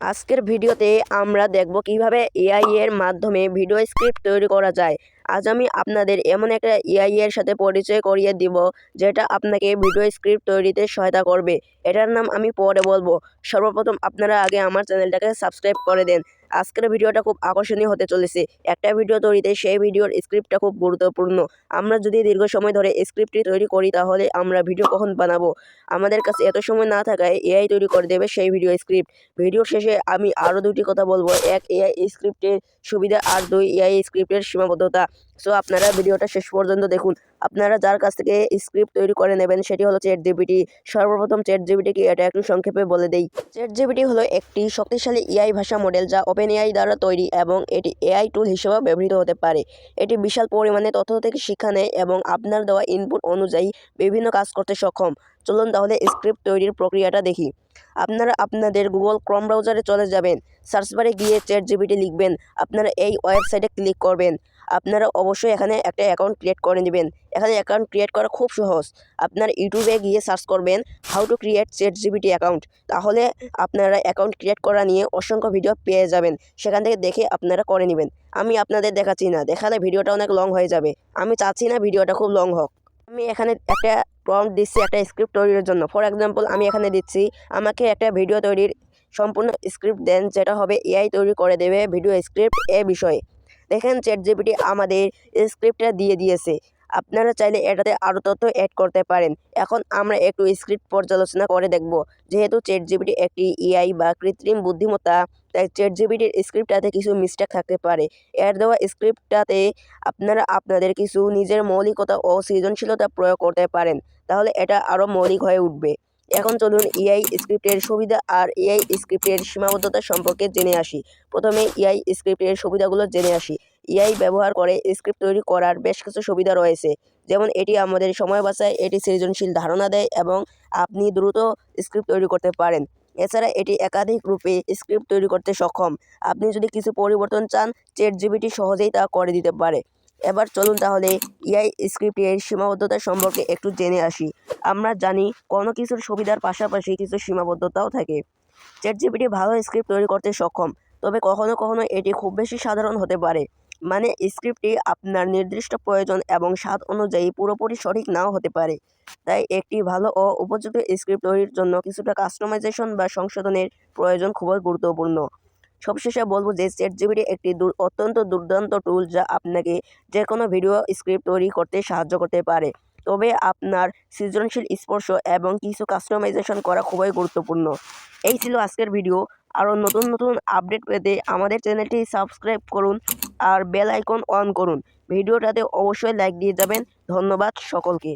আজকের ভিডিওতে আমরা দেখব কিভাবে এআই এর মাধ্যমে ভিডিও স্ক্রিপ্ট তৈরি করা যায়। আজ আমি আপনাদের এমন একটা এআই এর সাথে পরিচয় করিয়ে দিব যেটা আপনাকে ভিডিও স্ক্রিপ্ট তৈরিতে সহায়তা করবে। এটার নাম আমি পরে বলবো। সর্বপ্রথম আপনারা আগে আমার চ্যানেলটাকে সাবস্ক্রাইব করে দেন। আজকের ভিডিওটা খুব আকর্ষণীয় হতে চলেছে। একটা ভিডিও তৈরিতে সেই ভিডিওর স্ক্রিপ্টটা খুব গুরুত্বপূর্ণ। আমরা যদি দীর্ঘ সময় ধরে স্ক্রিপ্টটি তৈরি করি তাহলে আমরা ভিডিও কখন বানাবো? আমাদের কাছে এত সময় না থাকায় এআই তৈরি করে দেবে সেই ভিডিও স্ক্রিপ্ট। ভিডিওর শেষে আমি আরও দুটি কথা বলবো, এক এআই স্ক্রিপ্টের সুবিধা আর দুই এআই স্ক্রিপ্টের সীমাবদ্ধতা। সো আপনারা ভিডিওটা শেষ পর্যন্ত দেখুন। আপনারা যার কাছ থেকে স্ক্রিপ্ট তৈরি করে নেবেন সেটি হলো চ্যাটজিপিটি। সর্বপ্রথম চ্যাটজিপিটি কি এটা একটু সংক্ষেপে বলে দেই। চ্যাটজিপিটি হলো একটি শক্তিশালী এআই ভাষা মডেল যা ওপেন এআই দ্বারা তৈরি এবং এটি এআই টুল হিসেবেও ব্যবহৃত হতে পারে। এটি বিশাল পরিমাণে তথ্য থেকে শিক্ষা নেয় এবং আপনার দেওয়া ইনপুট অনুযায়ী বিভিন্ন কাজ করতে সক্ষম। চলুন তাহলে স্ক্রিপ্ট তৈরির প্রক্রিয়াটা দেখি। আপনারা আপনাদের গুগল ক্রোম ব্রাউজারে চলে যাবেন। সার্চ বারে গিয়ে চ্যাটজিপিটি লিখবেন। আপনারা এই ওয়েবসাইটে ক্লিক করবেন। আপনারা অবশ্যই এখানে একটা অ্যাকাউন্ট ক্রিয়েট করে নেবেন। এখানে অ্যাকাউন্ট ক্রিয়েট করা খুব সহজ। আপনার ইউটিউবে গিয়ে সার্চ করবেন how to create ChatGPT account. তাহলে আপনারা অ্যাকাউন্ট ক্রিয়েট করা নিয়ে অসংখ্য ভিডিও পেয়ে যাবেন। সেখান থেকে দেখে আপনারা করে নেবেন। আমি আপনাদের দেখাচ্ছি না, দেখালে ভিডিওটা অনেক লং হয়ে যাবে। আমি চাচ্ছি না ভিডিওটা খুব লং হোক। আমি এখানে একটা প্রম্পট দিচ্ছি একটা স্ক্রিপ্ট তৈরির জন্য। ফর এক্সাম্পল আমি এখানে দিচ্ছি আমাকে একটা ভিডিও তৈরির সম্পূর্ণ স্ক্রিপ্ট দেন যেটা হবে এআই তৈরি করে দেবে ভিডিও স্ক্রিপ্ট এ বিষয়ে। দেখেন চ্যাটজিপিটি আমাদের স্ক্রিপ্টটা দিয়ে দিয়েছে। আপনারা চাইলে এটাতে আরও তথ্য অ্যাড করতে পারেন। এখন আমরা একটু স্ক্রিপ্ট পর্যালোচনা করে দেখব। যেহেতু চ্যাটজিপিটি একটি এআই বা কৃত্রিম বুদ্ধিমত্তা, তাই চ্যাটজিপিটির স্ক্রিপ্টটাতে কিছু মিস্টেক থাকতে পারে। এর দেওয়া স্ক্রিপ্টটাতে আপনারা আপনাদের কিছু নিজের মৌলিকতা ও সৃজনশীলতা প্রয়োগ করতে পারেন, তাহলে এটা আরও মৌলিক হয়ে উঠবে। এখন চলুন এআই স্ক্রিপ্টের সুবিধা আর এআই স্ক্রিপ্টের সীমাবদ্ধতা সম্পর্কে জেনে আসি। প্রথমে এআই স্ক্রিপ্টের সুবিধাগুলো জেনে আসি। এআই ব্যবহার করে স্ক্রিপ্ট তৈরি করার বেশ কিছু সুবিধা রয়েছে, যেমন এটি আমাদের সময় বাঁচায়, এটি সৃজনশীল ধারণা দেয় এবং আপনি দ্রুত স্ক্রিপ্ট তৈরি করতে পারেন। এছাড়া এটি একাধিক রূপে স্ক্রিপ্ট তৈরি করতে সক্ষম। আপনি যদি কিছু পরিবর্তন চান চ্যাটজিপিটি সহজেই তা করে দিতে পারে। এবার চলুন তাহলে এআই স্ক্রিপ্টের সীমাবদ্ধতা সম্পর্কে একটু জেনে আসি। আমরা জানি কোনো কিছুর সুবিধার পাশাপাশি কিছু সীমাবদ্ধতাও থাকে। চ্যাটজিপিটি ভালো স্ক্রিপ্ট তৈরি করতে সক্ষম, তবে কখনো কখনো এটি খুব বেশি সাধারণ হতে পারে। মানে স্ক্রিপ্টটি আপনার নির্দিষ্ট প্রয়োজন এবং স্বাদ অনুযায়ী পুরোপুরি সঠিক নাও হতে পারে। তাই একটি ভালো ও উপযুক্ত স্ক্রিপ্ট তৈরির জন্য কিছুটা কাস্টমাইজেশন বা সংশোধনের প্রয়োজন খুবই গুরুত্বপূর্ণ। সবশেষে বলবো যে চ্যাটজিপিটি একটি অত্যন্ত দুর্দান্ত টুল যা আপনাকে যে কোনো ভিডিও স্ক্রিপ্ট তৈরি করতে সাহায্য করতে পারে। তবে আপনার সৃজনশীল স্পর্শ এবং কিছু কাস্টমাইজেশন করা খুবই গুরুত্বপূর্ণ। এই ছিল আজকের ভিডিও। আরও নতুন নতুন আপডেট পেতে আমাদের চ্যানেলটি সাবস্ক্রাইব করুন আর বেল আইকন অন করুন। ভিডিওটাতে অবশ্যই লাইক দিয়ে যাবেন। ধন্যবাদ সকলকে।